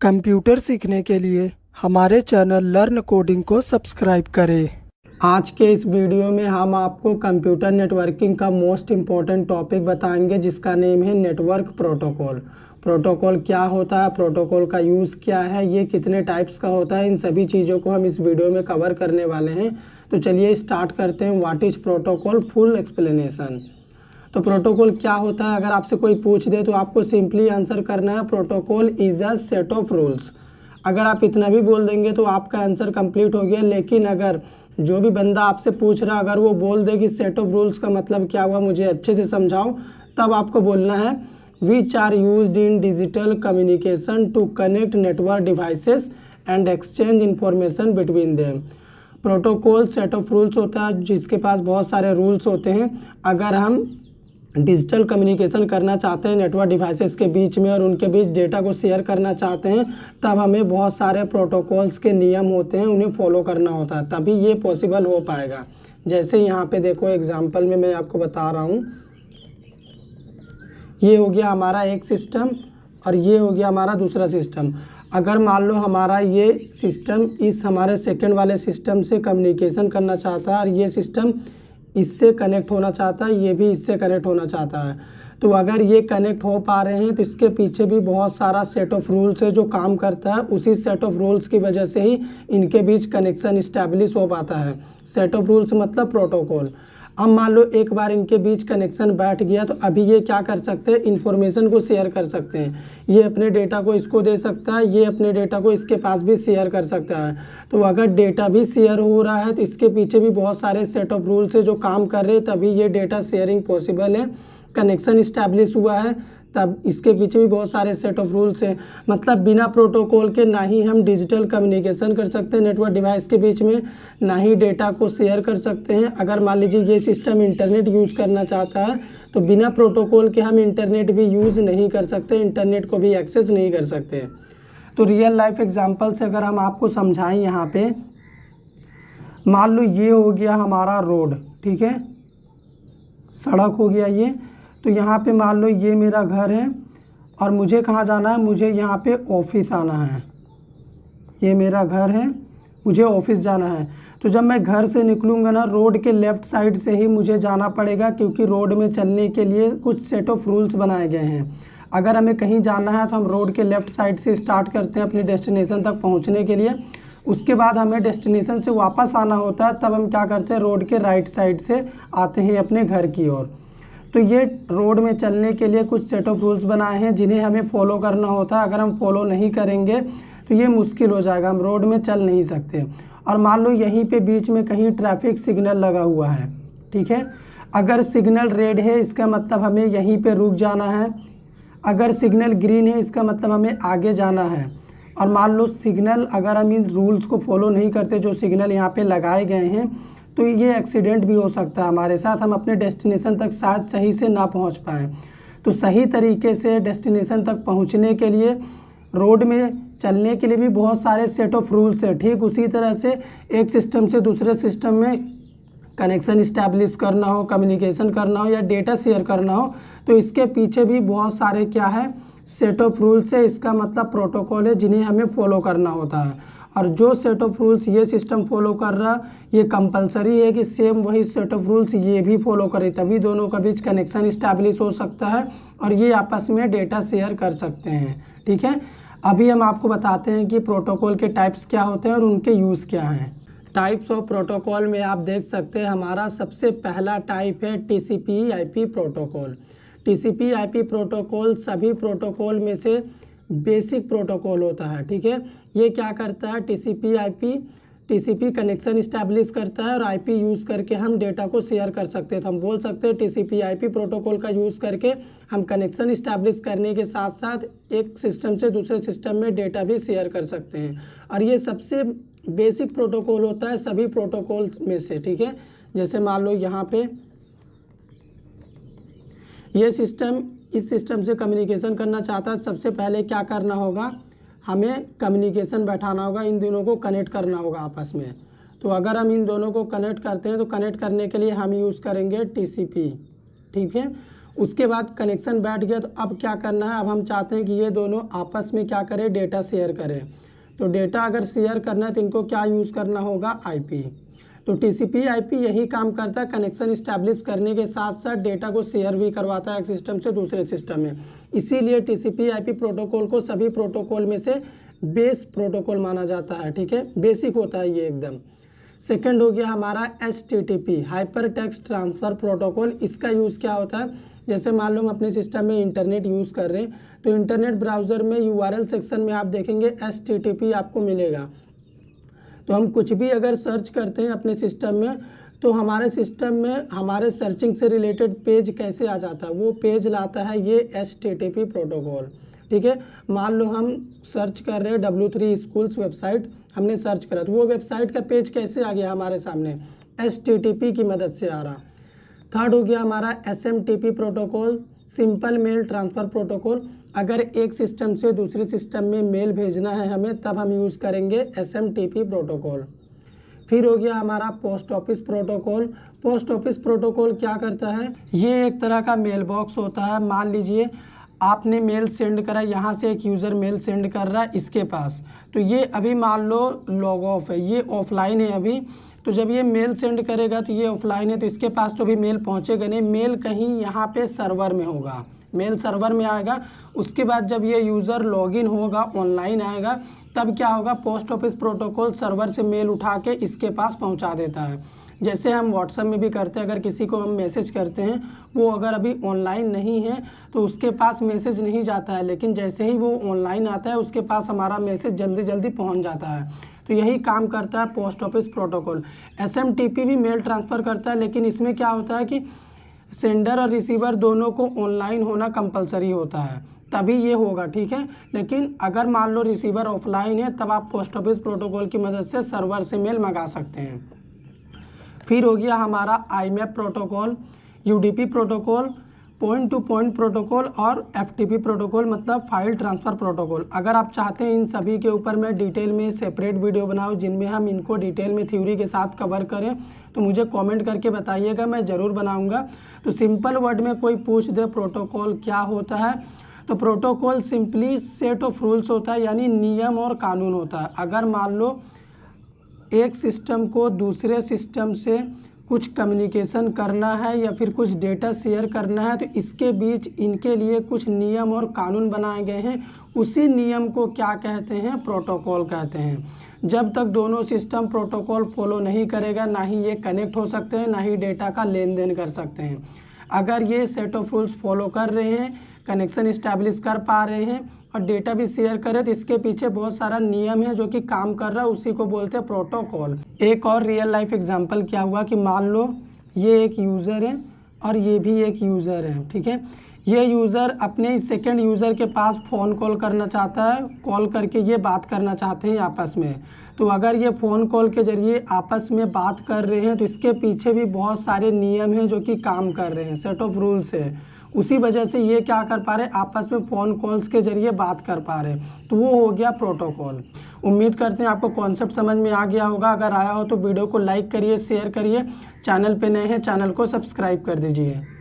Computer सीखने के लिए हमारे चैनल लर्न कोडिंग को सब्सक्राइब करें। आज के इस वीडियो में हम आपको कंप्यूटर नेटवर्किंग का मोस्ट इम्पॉर्टेंट टॉपिक बताएंगे, जिसका नेम है नेटवर्क प्रोटोकॉल। प्रोटोकॉल क्या होता है, प्रोटोकॉल का यूज़ क्या है, ये कितने टाइप्स का होता है, इन सभी चीज़ों को हम इस वीडियो में कवर करने वाले हैं। तो चलिए स्टार्ट करते हैं। What is protocol, full explanation. तो प्रोटोकॉल क्या होता है, अगर आपसे कोई पूछ दे तो आपको सिंपली आंसर करना है protocol is a set of rules. अगर आप इतना भी बोल देंगे तो आपका आंसर कंप्लीट हो गया। लेकिन अगर जो भी बंदा आपसे पूछ रहा अगर वो बोल दे कि सेट ऑफ रूल्स का मतलब क्या हुआ, मुझे अच्छे से समझाओ, तब आपको बोलना है which are used in digital communication to connect network devices and exchange information between them. Protocol set of rules होता है जिसके पास बहुत सारे रूल्स होते हैं। अगर हम डिजिटल कम्युनिकेशन करना चाहते हैं नेटवर्क डिवाइसेस के बीच में और उनके बीच डेटा को शेयर करना चाहते हैं, तब हमें बहुत सारे प्रोटोकॉल्स के नियम होते हैं, उन्हें फॉलो करना होता है, तभी ये पॉसिबल हो पाएगा। जैसे यहाँ पे देखो एग्जांपल में मैं आपको बता रहा हूँ, ये हो गया हमारा एक सिस्टम और ये हो गया हमारा दूसरा सिस्टम। अगर मान लो हमारा ये सिस्टम इस हमारे सेकेंड वाले सिस्टम से कम्युनिकेशन करना चाहता है और ये सिस्टम इससे कनेक्ट होना चाहता है, ये भी इससे कनेक्ट होना चाहता है, तो अगर ये कनेक्ट हो पा रहे हैं तो इसके पीछे भी बहुत सारा सेट ऑफ रूल्स है जो काम करता है। उसी सेट ऑफ रूल्स की वजह से ही इनके बीच कनेक्शन इस्टेब्लिश हो पाता है। सेट ऑफ रूल्स मतलब प्रोटोकॉल। अब मान लो एक बार इनके बीच कनेक्शन बैठ गया तो अभी ये क्या कर सकते हैं, इन्फॉर्मेशन को शेयर कर सकते हैं। ये अपने डेटा को इसको दे सकता है, ये अपने डेटा को इसके पास भी शेयर कर सकता है। तो अगर डेटा भी शेयर हो रहा है तो इसके पीछे भी बहुत सारे सेट ऑफ रूल्स है जो काम कर रहे हैं, तभी ये डेटा शेयरिंग पॉसिबल है। कनेक्शन इस्टेब्लिश हुआ है तब इसके पीछे भी बहुत सारे सेट ऑफ रूल्स हैं। मतलब बिना प्रोटोकॉल के ना ही हम डिजिटल कम्युनिकेशन कर सकते हैं नेटवर्क डिवाइस के बीच में, ना ही डेटा को शेयर कर सकते हैं। अगर मान लीजिए ये सिस्टम इंटरनेट यूज़ करना चाहता है तो बिना प्रोटोकॉल के हम इंटरनेट भी यूज़ नहीं कर सकते, इंटरनेट को भी एक्सेस नहीं कर सकते। तो रियल लाइफ एग्जाम्पल से अगर हम आपको समझाएं, यहाँ पे मान लो ये हो गया हमारा रोड, ठीक है, सड़क हो गया ये। तो यहाँ पे मान लो ये मेरा घर है और मुझे कहाँ जाना है, मुझे यहाँ पे ऑफिस आना है। ये मेरा घर है, मुझे ऑफिस जाना है। तो जब मैं घर से निकलूँगा ना, रोड के लेफ़्ट साइड से ही मुझे जाना पड़ेगा, क्योंकि रोड में चलने के लिए कुछ सेट ऑफ रूल्स बनाए गए हैं। अगर हमें कहीं जाना है तो हम रोड के लेफ़्ट साइड से स्टार्ट करते हैं अपनी डेस्टिनेशन तक पहुँचने के लिए। उसके बाद हमें डेस्टिनेशन से वापस आना होता है, तब हम क्या करते हैं, रोड के राइट साइड से आते हैं अपने घर की ओर। तो ये रोड में चलने के लिए कुछ सेट ऑफ रूल्स बनाए हैं जिन्हें हमें फॉलो करना होता है। अगर हम फॉलो नहीं करेंगे तो ये मुश्किल हो जाएगा, हम रोड में चल नहीं सकते। और मान लो यहीं पे बीच में कहीं ट्रैफिक सिग्नल लगा हुआ है, ठीक है। अगर सिग्नल रेड है इसका मतलब हमें यहीं पे रुक जाना है, अगर सिग्नल ग्रीन है इसका मतलब हमें आगे जाना है। और मान लो सिग्नल, अगर हम इन रूल्स को फॉलो नहीं करते जो सिग्नल यहाँ पे लगाए गए हैं, तो ये एक्सीडेंट भी हो सकता है हमारे साथ, हम अपने डेस्टिनेशन तक शायद सही से ना पहुँच पाएँ। तो सही तरीके से डेस्टिनेशन तक पहुँचने के लिए रोड में चलने के लिए भी बहुत सारे सेट ऑफ रूल्स हैं। ठीक उसी तरह से एक सिस्टम से दूसरे सिस्टम में कनेक्शन इस्टेब्लिश करना हो, कम्युनिकेशन करना हो या डेटा शेयर करना हो, तो इसके पीछे भी बहुत सारे क्या है, सेट ऑफ रूल्स है। इसका मतलब प्रोटोकॉल है जिन्हें हमें फॉलो करना होता है। और जो सेट ऑफ रूल्स ये सिस्टम फॉलो कर रहा, ये कंपलसरी है कि सेम वही सेट ऑफ रूल्स ये भी फॉलो करे, तभी दोनों के बीच कनेक्शन इस्टेब्लिश हो सकता है और ये आपस में डेटा शेयर कर सकते हैं, ठीक है। अभी हम आपको बताते हैं कि प्रोटोकॉल के टाइप्स क्या होते हैं और उनके यूज़ क्या हैं। टाइप्स ऑफ प्रोटोकॉल में आप देख सकते हैं हमारा सबसे पहला टाइप है TCP/IP प्रोटोकॉल। TCP/IP प्रोटोकॉल सभी प्रोटोकॉल में से बेसिक प्रोटोकॉल होता है, ठीक है। ये क्या करता है, TCP कनेक्शन इस्टेब्लिश करता है और IP यूज़ करके हम डेटा को शेयर कर सकते हैं। तो हम बोल सकते हैं TCP/IP प्रोटोकॉल का यूज़ करके हम कनेक्शन इस्टेब्लिश करने के साथ साथ एक सिस्टम से दूसरे सिस्टम में डेटा भी शेयर कर सकते हैं। और ये सबसे बेसिक प्रोटोकॉल होता है सभी प्रोटोकॉल्स में से, ठीक है। जैसे मान लो यहाँ पे ये सिस्टम इस सिस्टम से कम्युनिकेशन करना चाहता है, सबसे पहले क्या करना होगा, हमें कम्युनिकेशन बैठाना होगा, इन दोनों को कनेक्ट करना होगा आपस में। तो अगर हम इन दोनों को कनेक्ट करते हैं तो कनेक्ट करने के लिए हम यूज़ करेंगे TCP, ठीक है। उसके बाद कनेक्शन बैठ गया, तो अब क्या करना है, अब हम चाहते हैं कि ये दोनों आपस में क्या करें, डेटा शेयर करें। तो डेटा अगर शेयर करना है तो इनको क्या यूज़ करना होगा, आईपी। तो टीसीपी आईपी यही काम करता है, कनेक्शन इस्टेब्लिश करने के साथ साथ डेटा को शेयर भी करवाता है एक सिस्टम से दूसरे सिस्टम में। इसीलिए टीसीपी आईपी प्रोटोकॉल को सभी प्रोटोकॉल में से बेस प्रोटोकॉल माना जाता है, ठीक है, बेसिक होता है ये एकदम। सेकंड हो गया हमारा HTTP, hyper text transfer protocol. इसका यूज़ क्या होता है, जैसे मान लो हम अपने सिस्टम में इंटरनेट यूज़ कर रहे हैं, तो इंटरनेट ब्राउज़र में URL सेक्शन में आप देखेंगे HTTP आपको मिलेगा। तो हम कुछ भी अगर सर्च करते हैं अपने सिस्टम में, तो हमारे सिस्टम में हमारे सर्चिंग से रिलेटेड पेज कैसे आ जाता है, वो पेज लाता है ये HTTP प्रोटोकॉल, ठीक है। मान लो हम सर्च कर रहे हैं W3 स्कूल्स वेबसाइट, हमने सर्च करा, तो वो वेबसाइट का पेज कैसे आ गया हमारे सामने, HTTP की मदद से आ रहा। थर्ड हो गया हमारा SMTP protocol, simple mail transfer protocol. अगर एक सिस्टम से दूसरे सिस्टम में मेल भेजना है हमें, तब हम यूज़ करेंगे SMTP प्रोटोकॉल। फिर हो गया हमारा post office protocol. Post office protocol क्या करता है, ये एक तरह का मेल बॉक्स होता है। मान लीजिए आपने मेल सेंड करा, यहाँ से एक यूज़र मेल सेंड कर रहा है इसके पास, तो ये अभी मान लो लॉग ऑफ है, ये ऑफलाइन है अभी। तो जब ये मेल सेंड करेगा तो ये ऑफलाइन है, तो इसके पास तो अभी मेल पहुँचेगा नहीं, मेल कहीं यहाँ पे सर्वर में होगा, मेल सर्वर में आएगा। उसके बाद जब ये यूज़र लॉगिन होगा, ऑनलाइन आएगा, तब क्या होगा, पोस्ट ऑफिस प्रोटोकॉल सर्वर से मेल उठा के इसके पास पहुँचा देता है। जैसे हम व्हाट्सएप में भी करते हैं, अगर किसी को हम मैसेज करते हैं, वो अगर अभी ऑनलाइन नहीं है तो उसके पास मैसेज नहीं जाता है, लेकिन जैसे ही वो ऑनलाइन आता है उसके पास हमारा मैसेज जल्दी जल्दी पहुंच जाता है। तो यही काम करता है पोस्ट ऑफिस प्रोटोकॉल। SMTP भी मेल ट्रांसफ़र करता है, लेकिन इसमें क्या होता है कि सेंडर और रिसीवर दोनों को ऑनलाइन होना कंपलसरी होता है, तभी ये होगा, ठीक है। लेकिन अगर मान लो रिसीवर ऑफलाइन है, तब आप पोस्ट ऑफिस प्रोटोकॉल की मदद से सर्वर से मेल मंगा सकते हैं। फिर हो गया हमारा IMAP protocol, UDP protocol, point two point protocol और FTP प्रोटोकॉल, मतलब फाइल ट्रांसफ़र प्रोटोकॉल। अगर आप चाहते हैं इन सभी के ऊपर मैं डिटेल में सेपरेट वीडियो बनाऊं जिनमें हम इनको डिटेल में थ्योरी के साथ कवर करें, तो मुझे कमेंट करके बताइएगा, मैं ज़रूर बनाऊंगा। तो सिंपल वर्ड में कोई पूछ दे प्रोटोकॉल क्या होता है, तो protocol simply set of rules होता है, यानी नियम और कानून होता है। अगर मान लो एक सिस्टम को दूसरे सिस्टम से कुछ कम्युनिकेशन करना है या फिर कुछ डेटा शेयर करना है, तो इसके बीच इनके लिए कुछ नियम और कानून बनाए गए हैं। उसी नियम को क्या कहते हैं, प्रोटोकॉल कहते हैं। जब तक दोनों सिस्टम प्रोटोकॉल फॉलो नहीं करेगा, ना ही ये कनेक्ट हो सकते हैं, ना ही डेटा का लेन देन कर सकते हैं। अगर ये सेट ऑफ रूल्स फॉलो कर रहे हैं, कनेक्शन इस्टेब्लिश कर पा रहे हैं और डेटा भी शेयर करें, तो इसके पीछे बहुत सारा नियम है जो कि काम कर रहा है, उसी को बोलते हैं प्रोटोकॉल। एक और रियल लाइफ एग्जांपल क्या हुआ कि मान लो ये एक यूज़र है और ये भी एक यूज़र है, ठीक है। ये यूज़र अपने सेकंड यूज़र के पास फ़ोन कॉल करना चाहता है, कॉल करके ये बात करना चाहते हैं आपस में। तो अगर ये फ़ोन कॉल के ज़रिए आपस में बात कर रहे हैं, तो इसके पीछे भी बहुत सारे नियम हैं जो कि काम कर रहे हैं, सेट ऑफ रूल्स है। उसी वजह से ये क्या कर पा रहे, आपस में फ़ोन कॉल्स के ज़रिए बात कर पा रहे, तो वो हो गया प्रोटोकॉल। उम्मीद करते हैं आपको कॉन्सेप्ट समझ में आ गया होगा। अगर आया हो तो वीडियो को लाइक करिए, शेयर करिए। चैनल पे नए हैं, चैनल को सब्सक्राइब कर दीजिए।